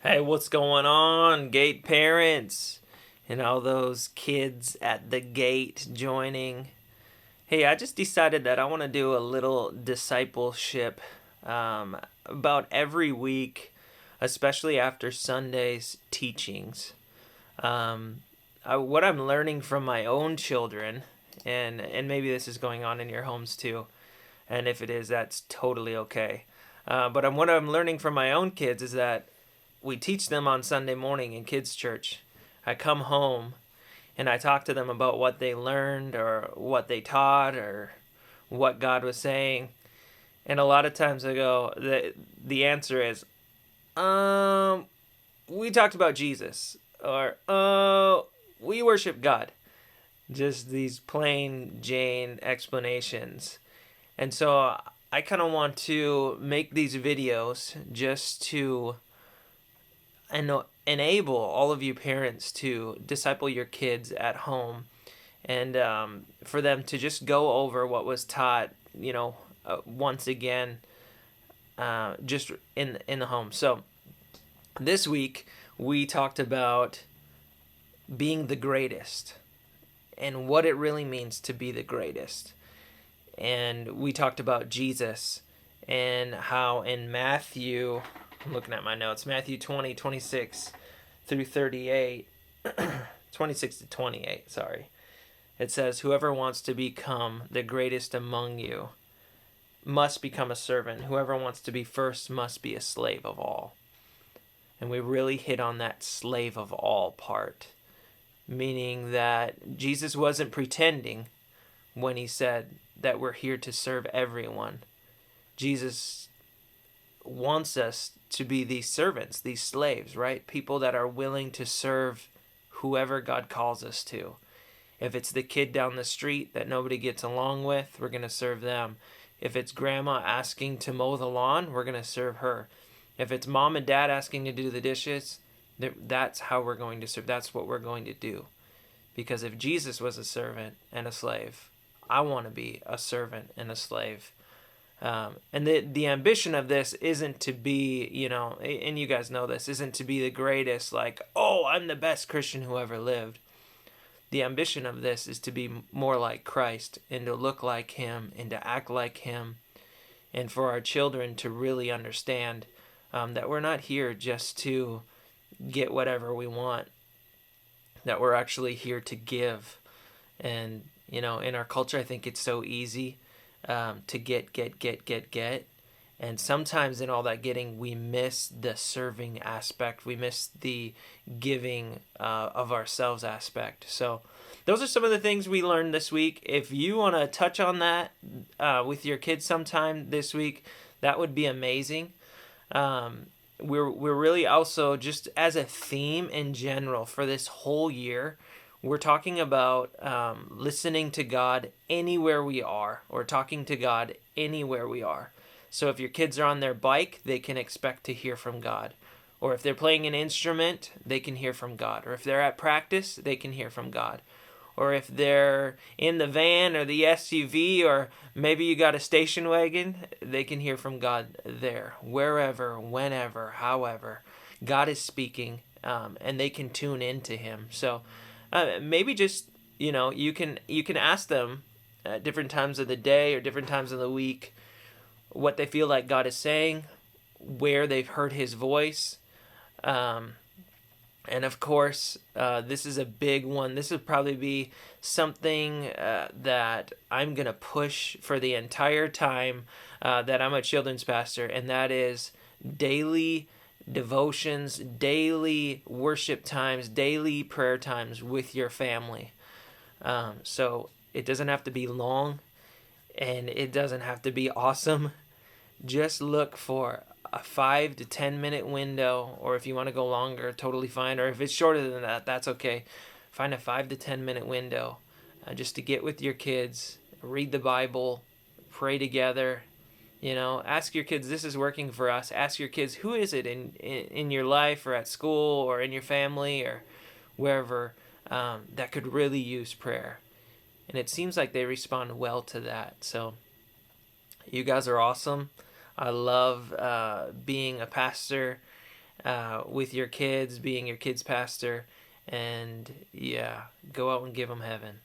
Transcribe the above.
Hey, what's going on, gate parents? And all those kids at the gate joining. Hey, I just decided that I want to do a little discipleship about every week, especially after Sunday's teachings. What I'm learning from my own children, and maybe this is going on in your homes too, and if it is, that's totally okay. What I'm learning from my own kids is that we teach them on Sunday morning in kids' church. I come home and I talk to them about what they learned or what they taught or what God was saying. And a lot of times I go, the answer is, we talked about Jesus, or we worship God. Just these plain Jane explanations. And so I kind of want to make these videos just to enable all of you parents to disciple your kids at home, and for them to just go over what was taught, once again, just in the home. So this week we talked about being the greatest and what it really means to be the greatest. And we talked about Jesus and how in Matthew, I'm looking at my notes, Matthew 20:26 through 38, 26 to 28, sorry. It says, "Whoever wants to become the greatest among you must become a servant. Whoever wants to be first must be a slave of all." And we really hit on that slave of all part, meaning that Jesus wasn't pretending when he said that we're here to serve everyone. Jesus wants us to be these servants, these slaves, right? People that are willing to serve whoever God calls us to. If it's the kid down the street that nobody gets along with, we're going to serve them. If it's grandma asking to mow the lawn, we're going to serve her. If it's mom and dad asking to do the dishes, that's how we're going to serve. That's what we're going to do. Because if Jesus was a servant and a slave, I want to be a servant and a slave. And the ambition of this isn't to be, and you guys know this, isn't to be the greatest, like, oh, I'm the best Christian who ever lived. The ambition of this is to be more like Christ and to look like him and to act like him, and for our children to really understand that we're not here just to get whatever we want, that we're actually here to give. And, in our culture, I think it's so easy to get. And sometimes in all that getting, we miss the serving aspect. We miss the giving of ourselves aspect. So those are some of the things we learned this week. If you want to touch on that with your kids sometime this week, that would be amazing. We're really also, just as a theme in general for this whole year, we're talking about listening to God anywhere we are, or talking to God anywhere we are. So if your kids are on their bike, they can expect to hear from God. Or if they're playing an instrument, they can hear from God. Or if they're at practice, they can hear from God. Or if they're in the van or the SUV, or maybe you got a station wagon, they can hear from God there. Wherever, whenever, however, God is speaking, and they can tune into Him. So maybe just, you can ask them at different times of the day or different times of the week what they feel like God is saying, where they've heard His voice. And of course, this is a big one. This would probably be something that I'm going to push for the entire time that I'm a children's pastor, and that is daily devotions, daily worship times, daily prayer times with your family. So it doesn't have to be long, and it doesn't have to be awesome. Just look for a 5 to 10 minute window, or if you want to go longer, totally fine. Or if it's shorter than that, that's okay. Find a 5 to 10 minute window just to get with your kids, read the Bible, pray together. Ask your kids, this is working for us. Ask your kids, who is it in your life or at school or in your family or wherever that could really use prayer. And it seems like they respond well to that. So you guys are awesome. I love being a pastor with your kids, being your kids' pastor, and yeah, go out and give them heaven.